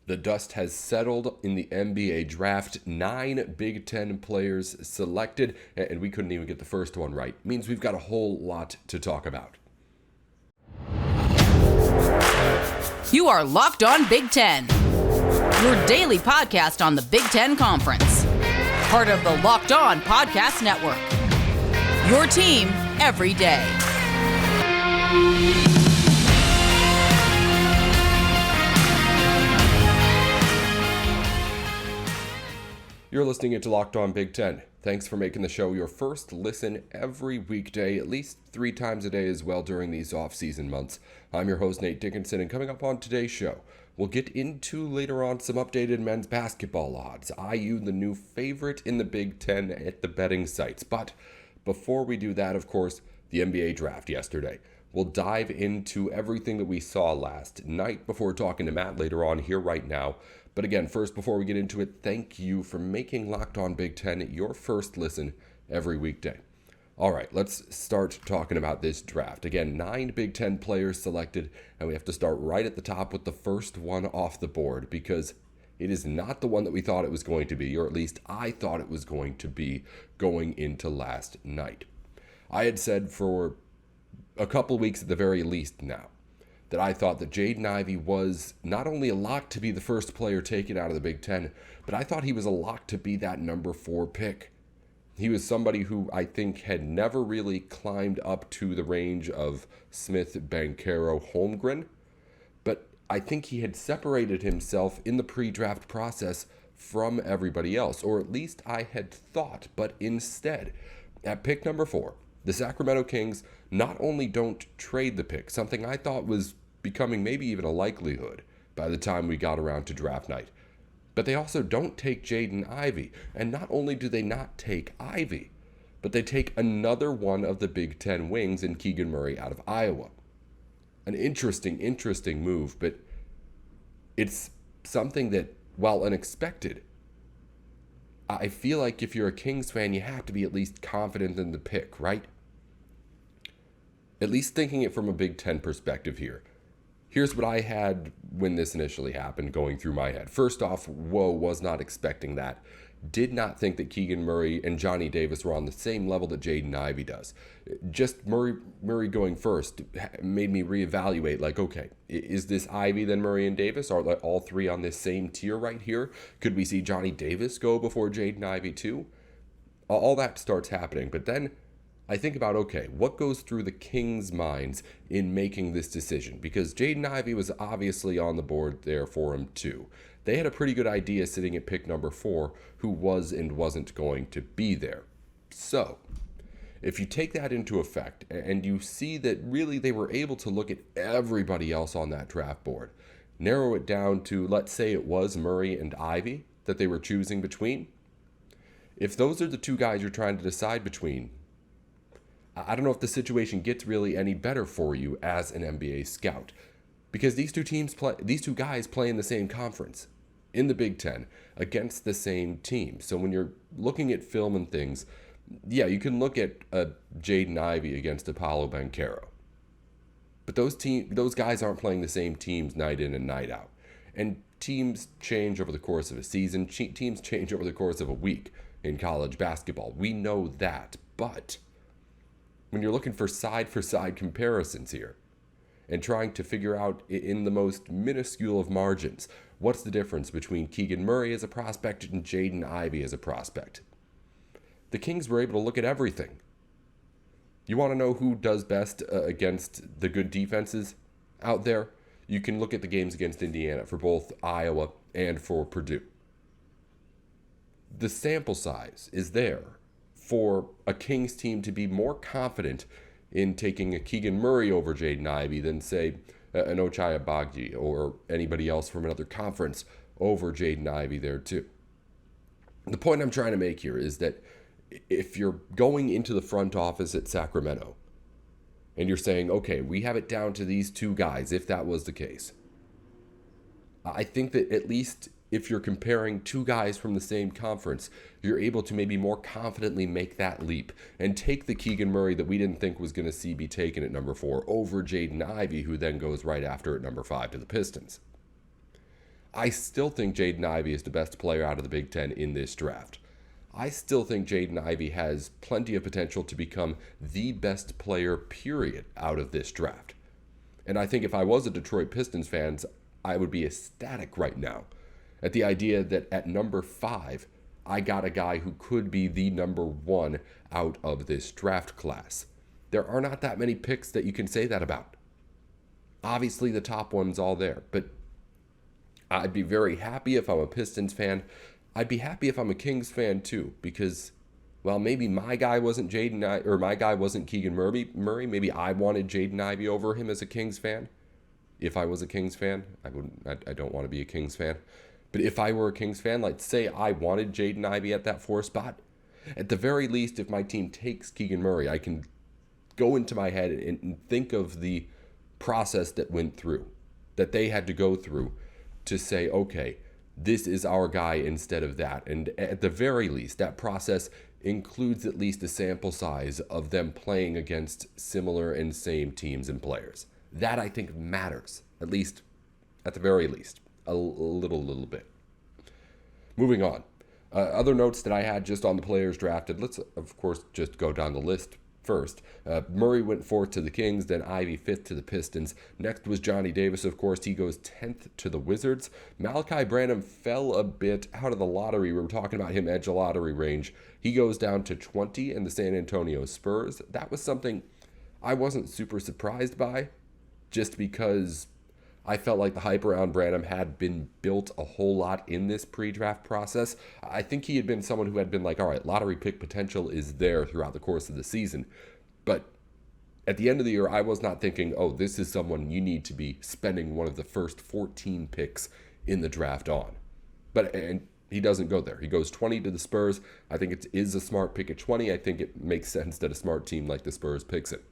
The dust has settled in the NBA draft. 9 Big Ten players selected, and we couldn't even get the first one right. Means we've got a whole lot to talk about. You are Locked On Big Ten, your daily podcast on the Big Ten Conference. Part of the Locked On Podcast Network, your team every day. You're listening to Locked On Big Ten. Thanks for making the show your first listen every weekday, at least 3 times a day as well during these off-season months. I'm your host, Nate Dickinson, and coming up on today's show, we'll get into later on some updated men's basketball odds. IU, the new favorite in the Big Ten at the betting sites. But before we do that, of course, the NBA draft yesterday. We'll dive into everything that we saw last night before talking to Matt later on here right now. But again, first, before we get into it, thank you for making Locked On Big Ten your first listen every weekday. All right, let's start talking about this draft. Again, 9 Big Ten players selected, and we have to start right at the top with the first one off the board because it is not the one that we thought it was going to be, or at least I thought it was going to be going into last night. I had said for a couple weeks at the very least now that I thought that Jaden Ivey was not only a lock to be the first player taken out of the Big Ten, but I thought he was a lock to be that number 4 pick. He was somebody who I think had never really climbed up to the range of Smith, Banchero, Holmgren, but I think he had separated himself in the pre-draft process from everybody else, or at least I had thought, but instead, at pick number 4, the Sacramento Kings not only don't trade the pick, something I thought was becoming maybe even a likelihood by the time we got around to draft night, but they also don't take Jaden Ivey. And not only do they not take Ivey, but they take another one of the Big Ten wings in Keegan Murray out of Iowa. An interesting move, but it's something that, while unexpected, I feel like if you're a Kings fan, you have to be at least confident in the pick, right? At least thinking it from a Big Ten perspective here. Here's what I had when this initially happened going through my head. First off, was not expecting that. Did not think that Keegan Murray and Johnny Davis were on the same level that Jaden Ivey does. Just Murray going first made me reevaluate, like, okay, is this Ivey then Murray and Davis? Are all 3 on this same tier right here? Could we see Johnny Davis go before Jaden Ivey too? All that starts happening, but then I think about, okay, what goes through the Kings' minds in making this decision? Because Jaden Ivey was obviously on the board there for him too. They had a pretty good idea sitting at pick number 4 who was and wasn't going to be there. So, if you take that into effect and you see that really they were able to look at everybody else on that draft board, narrow it down to, let's say it was Murray and Ivey that they were choosing between. If those are the 2 guys you're trying to decide between, I don't know if the situation gets really any better for you as an NBA scout, because these two guys play in the same conference in the Big Ten against the same team. So when you're looking at film and things, yeah, you can look at Jaden Ivey against Apollo Banchero, but those guys aren't playing the same teams night in and night out. And teams change over the course of a season. Teams change over the course of a week in college basketball. We know that, but when you're looking for side-for-side comparisons here and trying to figure out in the most minuscule of margins, what's the difference between Keegan Murray as a prospect and Jaden Ivey as a prospect? The Kings were able to look at everything. You want to know who does best against the good defenses out there? You can look at the games against Indiana for both Iowa and for Purdue. The sample size is there for a Kings team to be more confident in taking a Keegan Murray over Jaden Ivey than, say, an Ochai Agbaji or anybody else from another conference over Jaden Ivey there too. The point I'm trying to make here is that if you're going into the front office at Sacramento and you're saying, okay, we have it down to these 2 guys, if that was the case, I think that at least if you're comparing 2 guys from the same conference, you're able to maybe more confidently make that leap and take the Keegan Murray that we didn't think was going to see be taken at number 4 over Jaden Ivey, who then goes right after at number 5 to the Pistons. I still think Jaden Ivey is the best player out of the Big Ten in this draft. I still think Jaden Ivey has plenty of potential to become the best player, period, out of this draft. And I think if I was a Detroit Pistons fan, I would be ecstatic right now at the idea that at number 5, I got a guy who could be the number 1 out of this draft class. There are not that many picks that you can say that about. Obviously, the top one's all there, but I'd be very happy if I'm a Pistons fan. I'd be happy if I'm a Kings fan too, because, well, maybe my guy wasn't Keegan Murray. Maybe I wanted Jaden Ivey over him as a Kings fan. If I was a Kings fan, I don't want to be a Kings fan. But if I were a Kings fan, like say I wanted Jaden Ivey at that 4 spot, at the very least, if my team takes Keegan Murray, I can go into my head and think of the process that went through, that they had to go through to say, okay, this is our guy instead of that. And at the very least, that process includes at least a sample size of them playing against similar and same teams and players. That I think matters, at least, at the very least, a little bit. Moving on. Other notes that I had just on the players drafted, let's, of course, just go down the list first. Murray went 4th to the Kings, then Ivey 5th to the Pistons. Next was Johnny Davis, of course. He goes 10th to the Wizards. Malaki Branham fell a bit out of the lottery. We were talking about him edge lottery range. He goes down to 20 in the San Antonio Spurs. That was something I wasn't super surprised by, just because I felt like the hype around Branham had been built a whole lot in this pre-draft process. I think he had been someone who had been like, all right, lottery pick potential is there throughout the course of the season. But at the end of the year, I was not thinking, oh, this is someone you need to be spending one of the first 14 picks in the draft on. And he doesn't go there. He goes 20 to the Spurs. I think it is a smart pick at 20. I think it makes sense that a smart team like the Spurs picks it.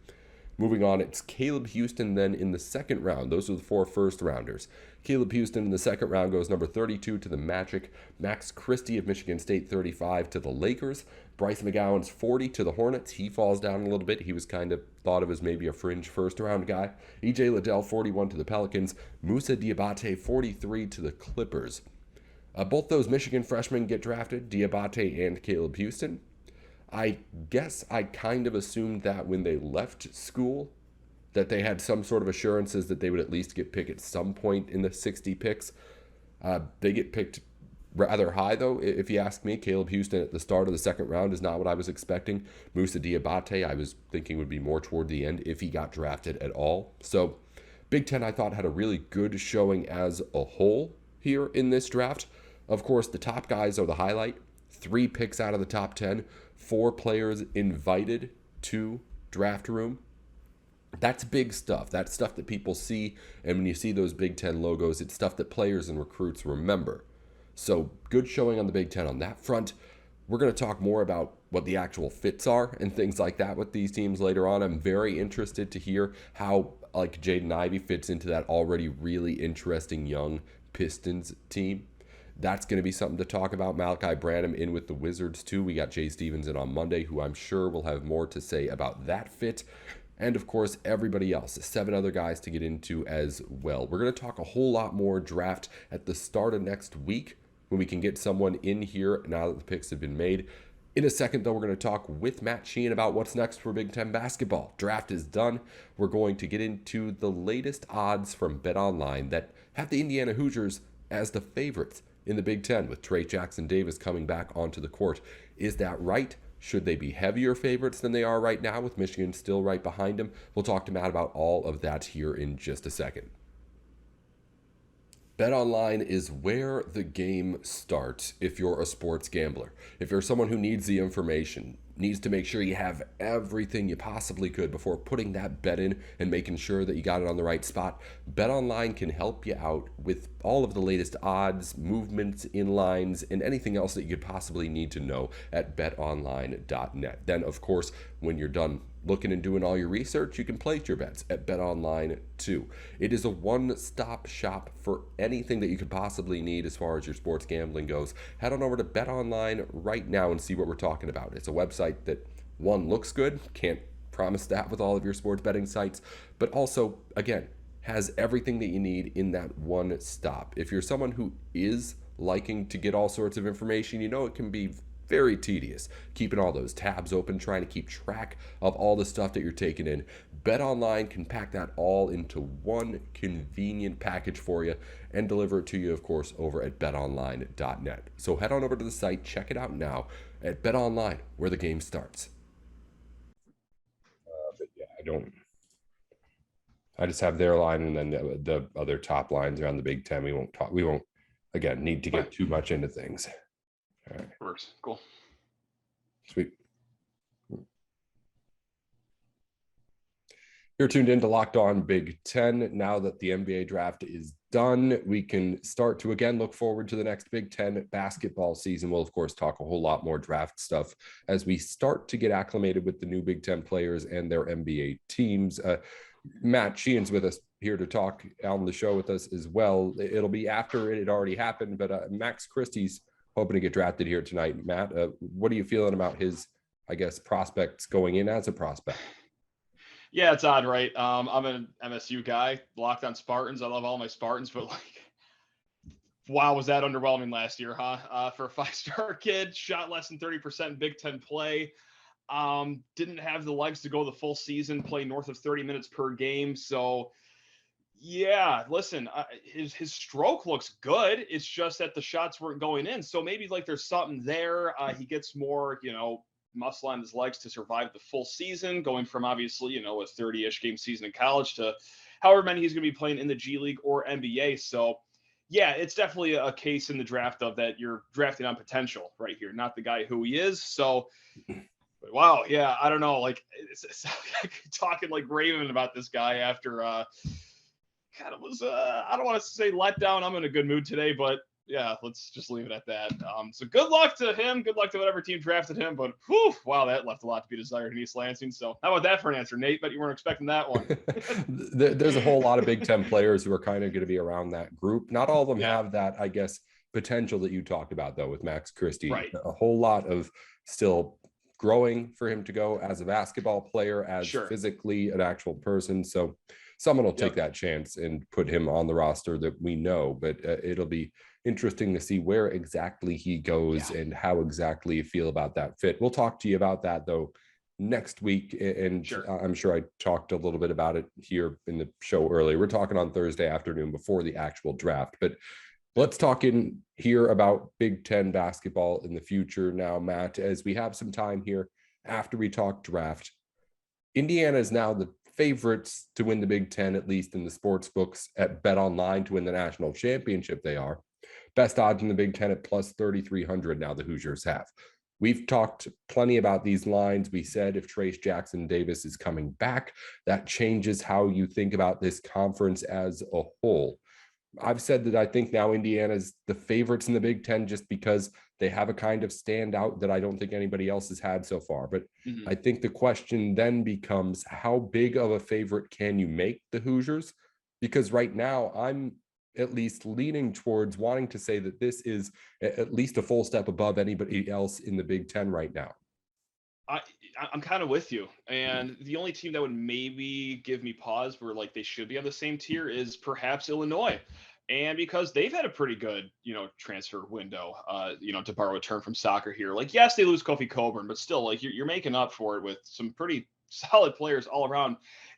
Moving on, it's Caleb Houstan then in the second round. Those are the 4 first-rounders. Caleb Houstan in the second round goes number 32 to the Magic. Max Christie of Michigan State, 35 to the Lakers. Bryce McGowens, 40 to the Hornets. He falls down a little bit. He was kind of thought of as maybe a fringe first-round guy. EJ Liddell, 41 to the Pelicans. Moussa Diabate, 43 to the Clippers. Both those Michigan freshmen get drafted, Diabate and Caleb Houstan. I guess I kind of assumed that when they left school, that they had some sort of assurances that they would at least get picked at some point in the 60 picks. They get picked rather high, though, if you ask me. Caleb Houstan at the start of the second round is not what I was expecting. Moussa Diabate, I was thinking would be more toward the end if he got drafted at all. So Big Ten, I thought, had a really good showing as a whole here in this draft. Of course, the top guys are the highlight. 3 picks out of the top 10. 4 players invited to draft room. That's big stuff. That's stuff that people see, and when you see those Big Ten logos, it's stuff that players and recruits remember. So good showing on the Big Ten on that front. We're going to talk more about what the actual fits are and things like that with these teams later on. I'm very interested to hear how like Jaden Ivey fits into that already really interesting young Pistons team. That's going to be something to talk about. Malaki Branham in with the Wizards too. We got Jay Stevens in on Monday, who I'm sure will have more to say about that fit. And of course, everybody else, 7 other guys to get into as well. We're going to talk a whole lot more draft at the start of next week when we can get someone in here now that the picks have been made. In a second, though, we're going to talk with Matt Sheehan about what's next for Big Ten basketball. Draft is done. We're going to get into the latest odds from BetOnline that have the Indiana Hoosiers as the favorites in the Big Ten, with Trey Jackson-Davis coming back onto the court. Is that right? Should they be heavier favorites than they are right now, with Michigan still right behind them? We'll talk to Matt about all of that here in just a second. BetOnline is where the game starts if you're a sports gambler. If you're someone who needs the information, needs to make sure you have everything you possibly could before putting that bet in and making sure that you got it on the right spot, BetOnline can help you out with all of the latest odds, movements, inlines, and anything else that you could possibly need to know at betonline.net. Then, of course, when you're done looking and doing all your research, you can place your bets at BetOnline too. It is a one-stop shop for anything that you could possibly need as far as your sports gambling goes. Head on over to BetOnline right now and see what we're talking about. It's a website that, one, looks good. Can't promise that with all of your sports betting sites. But also, again, has everything that you need in that one stop. If you're someone who is liking to get all sorts of information, you know it can be very tedious keeping all those tabs open, trying to keep track of all the stuff that you're taking in. BetOnline can pack that all into one convenient package for you and deliver it to you, of course, over at betonline.net. So head on over to the site, check it out now at BetOnline, where the game starts. But yeah, I just have their line and then the other top lines around the Big Ten. We won't again need to get too much into things. All right. Works. Cool. Sweet. You're tuned in to Locked On Big Ten. Now that the NBA draft is done, we can start to again look forward to the next Big Ten basketball season. We'll, of course, talk a whole lot more draft stuff as we start to get acclimated with the new Big Ten players and their NBA teams. Matt Sheehan's with us here to talk on the show with us as well. It'll be after it had already happened, but Max Christie's hoping to get drafted here tonight. Matt, what are you feeling about his, I guess, prospects going in as a prospect? Yeah, it's odd, right? I'm an MSU guy, Locked On Spartans. I love all my Spartans, but wow, was that underwhelming last year, huh? For a 5-star kid, shot less than 30% in Big Ten play. Didn't have the legs to go the full season, play north of 30 minutes per game. So yeah, listen, his stroke looks good. It's just that the shots weren't going in. So maybe there's something there. He gets more, muscle on his legs to survive the full season, going from obviously, a 30-ish game season in college to however many he's going to be playing in the G League or NBA. So yeah, it's definitely a case in the draft of that you're drafting on potential right here, not the guy who he is. So wow, yeah, I don't know. It's talking like Raven about this guy after kind of was I don't want to say let down. I'm in a good mood today, but yeah, let's just leave it at that. So good luck to him. Good luck to whatever team drafted him. But whew, wow, that left a lot to be desired in East Lansing. So how about that for an answer, Nate? Bet you weren't expecting that one. There's a whole lot of Big Ten players who are kind of going to be around that group. Not all of them have that, I guess, potential that you talked about, though, with Max Christie. Right. A whole lot of still growing for him to go as a basketball player, as physically an actual person. So someone will take that chance and put him on the roster that we know, but it'll be interesting to see where exactly he goes and how exactly you feel about that fit. We'll talk to you about that, though, next week. And I'm sure I talked a little bit about it here in the show earlier. We're talking on Thursday afternoon before the actual draft, but let's talk in here about Big Ten basketball in the future now, Matt, as we have some time here after we talk draft. Indiana is now the favorites to win the Big Ten, at least in the sports books at BetOnline, to win the national championship. They are best odds in the Big Ten at plus 3,300 now the Hoosiers have. We've talked plenty about these lines. We said if Trace Jackson Davis is coming back, that changes how you think about this conference as a whole. I've said that I think now Indiana's the favorites in the Big Ten just because they have a kind of standout that I don't think anybody else has had so far. But I think the question then becomes, how big of a favorite can you make the Hoosiers? Because right now I'm at least leaning towards wanting to say that this is at least a full step above anybody else in the Big Ten right now. I'm kind of with you. And the only team that would maybe give me pause where they should be on the same tier is perhaps Illinois. And because they've had a pretty good, transfer window, to borrow a term from soccer here. Yes, they lose Kofi Coburn, but still, you're making up for it with some pretty solid players all around.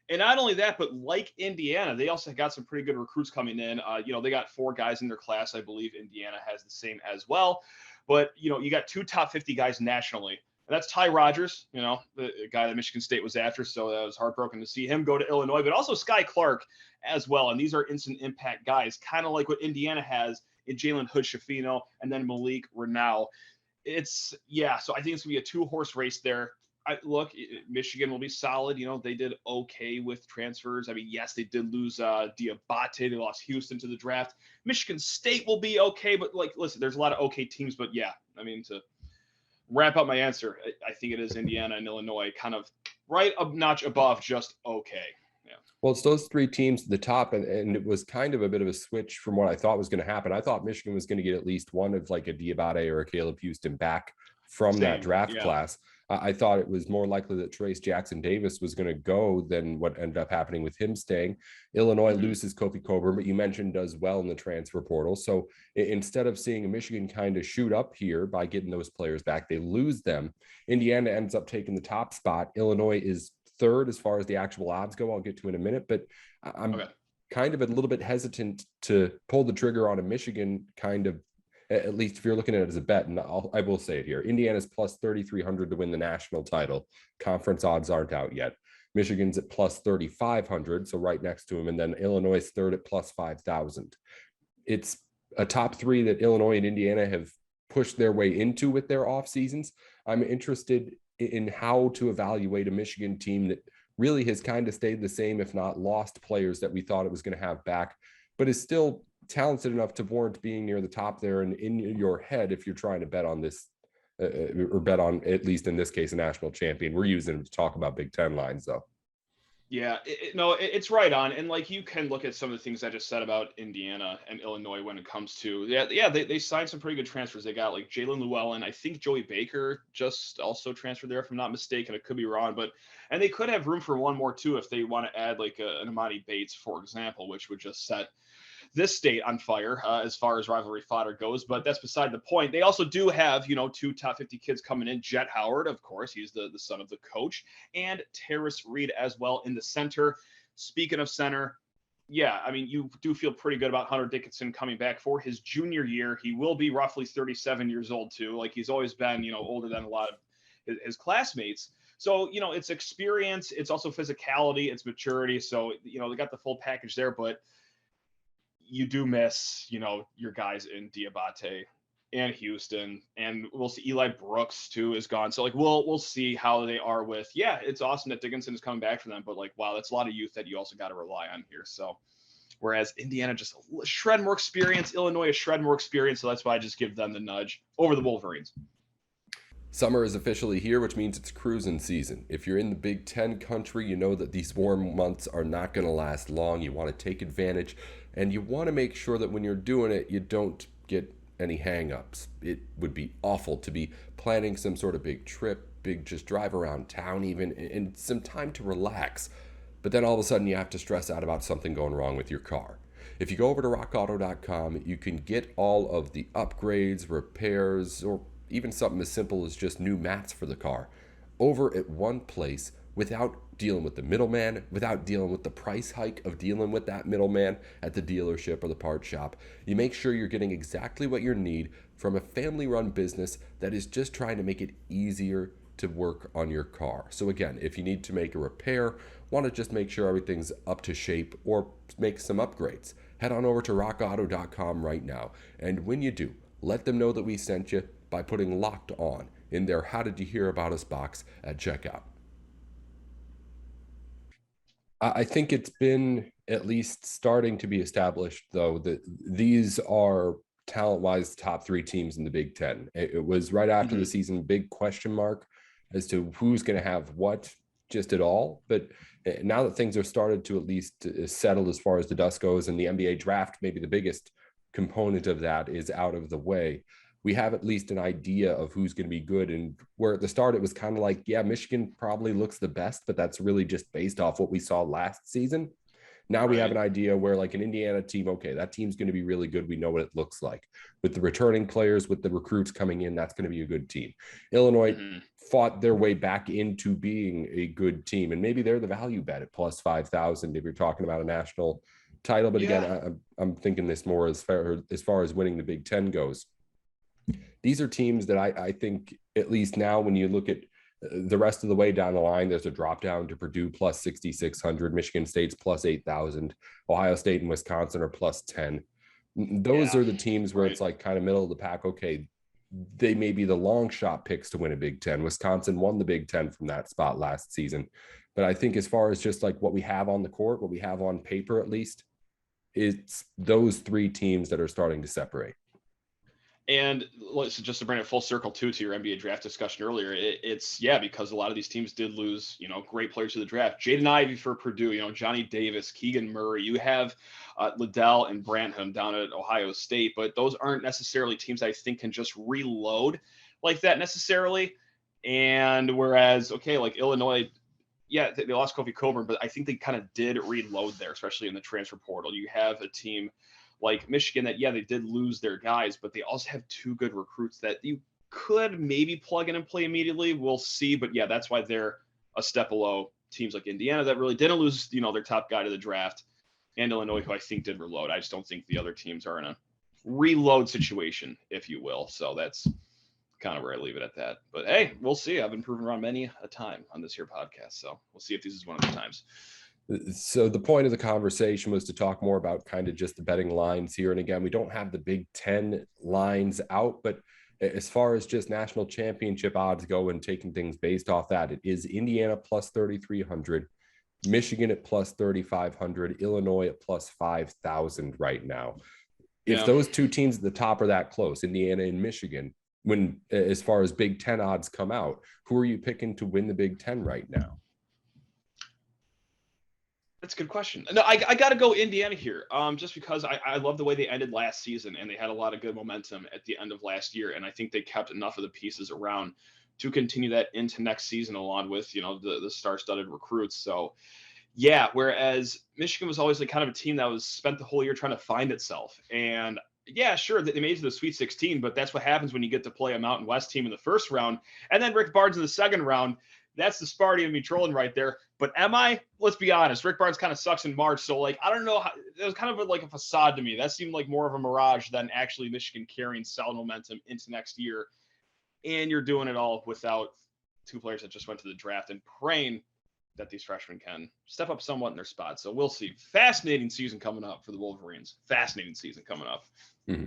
And not only that, but like Indiana, they also got some pretty good recruits coming in. They got 4 guys in their class. I believe Indiana has the same as well. But, you got 2 top 50 guys nationally. And that's Ty Rodgers, the guy that Michigan State was after. So that was heartbroken to see him go to Illinois, but also Sky Clark as well. And these are instant impact guys, kind of like what Indiana has in Jalen Hood-Schifino and then Malik Renau. So I think it's going to be a 2-horse race there. Look, Michigan will be solid. They did okay with transfers. I mean, yes, they did lose Diabate. They lost Houstan to the draft. Michigan State will be okay, but listen, there's a lot of okay teams. But yeah, I mean, to wrap up my answer, I think it is Indiana and Illinois, kind of right a notch above just okay. Yeah. Well, it's those 3 teams at the top, and it was kind of a bit of a switch from what I thought was going to happen. I thought Michigan was going to get at least one of a Diabate or a Caleb Houstan back from that draft class. I thought it was more likely that Trayce Jackson-Davis was going to go than what ended up happening with him staying. Illinois loses Kofi Coburn, but you mentioned does well in the transfer portal. So instead of seeing Michigan kind of shoot up here by getting those players back, they lose them. Indiana ends up taking the top spot. Illinois is third as far as the actual odds go. I'll get to in a minute, but I'm kind of a little bit hesitant to pull the trigger on a Michigan kind of, at least if you're looking at it as a bet, and I will say it here. Indiana's plus 3,300 to win the national title. Conference odds aren't out yet. Michigan's at plus 3,500, so right next to him. And then Illinois is third at plus 5,000. It's a top three that Illinois and Indiana have pushed their way into with their off seasons. I'm interested in how to evaluate a Michigan team that really has kind of stayed the same, if not lost players that we thought it was going to have back, but is still talented enough to warrant being near the top there and in your head if you're trying to bet on this or bet on, at least in this case, a national champion. We're using it to talk about Big Ten lines, though. Yeah, it's right on. And like, you can look at some of the things I just said about Indiana and Illinois when it comes to, they signed some pretty good transfers. They got like Jalen Llewellyn. I think Joey Baker just also transferred there, if I'm not mistaken. I could be wrong, and they could have room for one more too if they want to add like an Amani Bates, for example, which would just set this state on fire as far as rivalry fodder goes, but that's beside the point. They also do have, two top 50 kids coming in. Jet Howard, of course, he's the son of the coach, and Terrace Reed as well in the center. Speaking of center, you do feel pretty good about Hunter Dickinson coming back for his junior year. He will be roughly 37 years old too. Like, he's always been, older than a lot of his classmates. So, it's experience, it's also physicality, it's maturity. So, they got the full package there, but you do miss, your guys in Diabate and Houstan, and we'll see Eli Brooks too is gone. So like, we'll see how they are with, it's awesome that Dickinson is coming back for them, but like, wow, that's a lot of youth that you also got to rely on here. So whereas Indiana just a shred more experience, Illinois a shred more experience. So that's why I just give them the nudge over the Wolverines. Summer is officially here, which means it's cruising season. If you're in the Big Ten country, you know that these warm months are not going to last long. You want to take advantage, and you want to make sure that when you're doing it, you don't get any hang-ups. It would be awful to be planning some sort of big trip, big just drive around town even, and some time to relax. But then all of a sudden you have to stress out about something going wrong with your car. If you go over to rockauto.com, you can get all of the upgrades, repairs, or even something as simple as just new mats for the car over at one place without dealing with the middleman, without dealing with the price hike of dealing with that middleman at the dealership or the part shop. You make sure you're getting exactly what you need from a family-run business that is just trying to make it easier to work on your car. So again, if you need to make a repair, want to just make sure everything's up to shape or make some upgrades, head on over to rockauto.com right now. And when you do, let them know that we sent you by putting Locked On in their How Did You Hear About Us box at checkout. I think it's been at least starting to be established, though, that these are talent-wise top three teams in the Big Ten. It was right after the season, big question mark as to who's going to have what just at all. But now that things are started to at least settle as far as the dust goes, and the NBA draft, maybe the biggest component of that, is out of the way, we have at least an idea of who's going to be good. And where at the start it was kind of like, Michigan probably looks the best, but that's really just based off what we saw last season. Now we have an idea where, like, an Indiana team, okay, that team's going to be really good. We know what it looks like. With the returning players, with the recruits coming in, that's going to be a good team. Illinois fought their way back into being a good team, and maybe they're the value bet at plus 5,000 if you're talking about a national title. But again, I'm thinking this more as far as winning the Big Ten goes. These are teams that I think, at least now, when you look at the rest of the way down the line, there's a drop down to Purdue plus 6,600, Michigan State's plus 8,000, Ohio State and Wisconsin are plus 10. Those are the teams where it's like kind of middle of the pack. Okay, they may be the long shot picks to win a Big Ten. Wisconsin won the Big Ten from that spot last season. But I think as far as just like what we have on the court, what we have on paper at least, it's those three teams that are starting to separate. And just to bring it full circle to your NBA draft discussion earlier, it's because a lot of these teams did lose, great players to the draft. Jaden Ivey for Purdue, Johnny Davis, Keegan Murray. You have Liddell and Branham down at Ohio State, but those aren't necessarily teams I think can just reload like that necessarily. And whereas, okay, like Illinois, yeah, they lost Kofi Coburn, but I think they kind of did reload there, especially in the transfer portal. You have a team like Michigan that, yeah, they did lose their guys, but they also have two good recruits that you could maybe plug in and play immediately. We'll see. But yeah, that's why they're a step below teams like Indiana that really didn't lose, their top guy to the draft, and Illinois, who I think did reload. I just don't think the other teams are in a reload situation, if you will. So that's kind of where I leave it at that. But hey, we'll see. I've been proven wrong many a time on this here podcast. So we'll see if this is one of the times. So the point of the conversation was to talk more about kind of just the betting lines here. And again, we don't have the Big Ten lines out, but as far as just national championship odds go and taking things based off that, it is Indiana plus 3,300, Michigan at plus 3,500, Illinois at plus 5,000 right now. If those two teams at the top are that close, Indiana and Michigan, when as far as Big Ten odds come out, who are you picking to win the Big Ten right now? That's a good question. No, I got to go Indiana here, just because I love the way they ended last season, and they had a lot of good momentum at the end of last year, and I think they kept enough of the pieces around to continue that into next season, along with the star-studded recruits. So yeah, whereas Michigan was always like kind of a team that was spent the whole year trying to find itself, and yeah, sure, they made it to the Sweet 16, but that's what happens when you get to play a Mountain West team in the first round, and then Rick Barnes in the second round. That's the Sparty of me trolling right there. But let's be honest, Rick Barnes kind of sucks in March. So, like, I don't know. It was kind of like a facade to me. That seemed like more of a mirage than actually Michigan carrying solid momentum into next year. And you're doing it all without two players that just went to the draft, and praying that these freshmen can step up somewhat in their spot. So we'll see. Fascinating season coming up for the Wolverines. Fascinating season coming up. Mm-hmm.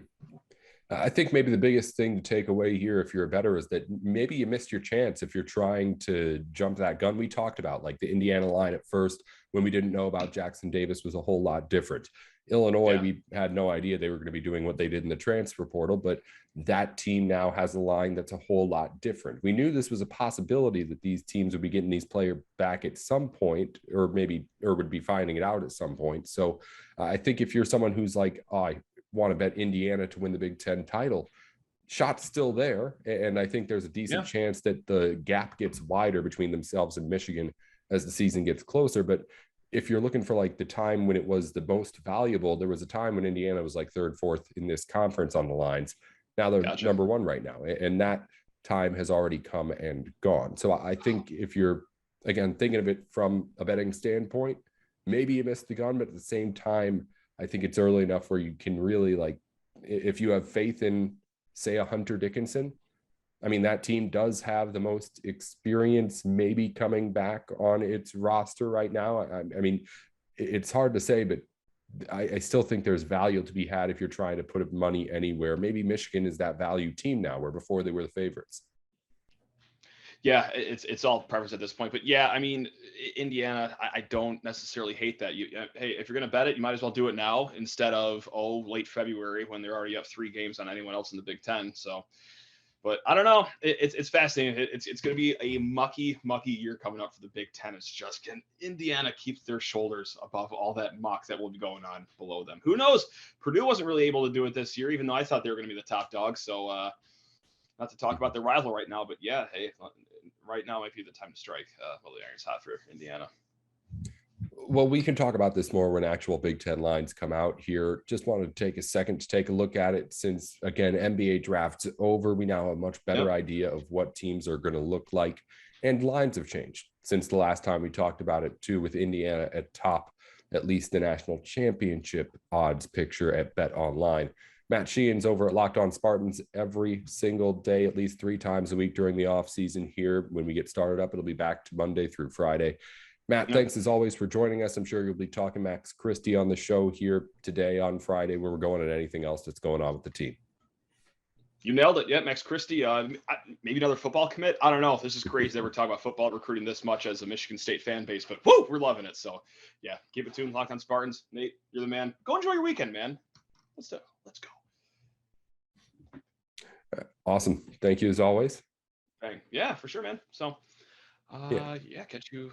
I think maybe the biggest thing to take away here, if you're a bettor, is that maybe you missed your chance if you're trying to jump that gun. We talked about like the Indiana line at first when we didn't know about Jackson Davis was a whole lot different. Illinois, we had no idea they were going to be doing what they did in the transfer portal, but that team now has a line that's a whole lot different. We knew this was a possibility that these teams would be getting these players back at some point, or would be finding it out at some point. So I think if you're someone who's like, oh, I want to bet Indiana to win the Big Ten title, shot's still there. And I think there's a decent chance that the gap gets wider between themselves and Michigan as the season gets closer. But if you're looking for like the time when it was the most valuable, there was a time when Indiana was like third, fourth in this conference on the lines. Now they're number one right now. And that time has already come and gone. So I think if you're, again, thinking of it from a betting standpoint, maybe you missed the gun, but at the same time, I think it's early enough where you can really, like, if you have faith in, say, a Hunter Dickinson, I mean, that team does have the most experience maybe coming back on its roster right now. I mean, it's hard to say, but I still think there's value to be had if you're trying to put money anywhere. Maybe Michigan is that value team now, where before they were the favorites. Yeah, it's all preference at this point. But yeah, I mean, Indiana, I don't necessarily hate that. Hey, if you're going to bet it, you might as well do it now instead of, late February when they're already up 3 games on anyone else in the Big Ten. So, but I don't know. It's fascinating. It's going to be a mucky year coming up for the Big Ten. It's just, can Indiana keep their shoulders above all that muck that will be going on below them? Who knows? Purdue wasn't really able to do it this year, even though I thought they were going to be the top dog. So, not to talk about their rival right now, but yeah, hey, right now might be the time to strike while the iron's hot for Indiana. Well, we can talk about this more when actual Big Ten lines come out here. Just wanted to take a second to take a look at it since, again, NBA draft's over. We now have a much better idea of what teams are going to look like, and lines have changed since the last time we talked about it too, with Indiana at top, at least the national championship odds picture at Bet Online. Matt Sheehan's over at Locked On Spartans every single day, at least 3 times a week during the off season here. When we get started up, it'll be back to Monday through Friday. Matt, thanks as always for joining us. I'm sure you'll be talking Max Christie on the show here today on Friday, where we're going at anything else that's going on with the team. You nailed it. Yeah, Max Christie, maybe another football commit. I don't know if this is crazy that we're talking about football recruiting this much as a Michigan State fan base, but woo, we're loving it. So yeah, keep it tuned. Locked On Spartans. Nate, you're the man. Go enjoy your weekend, man. Let's go. Awesome. Thank you as always. Bang. Yeah, for sure, man. So, catch you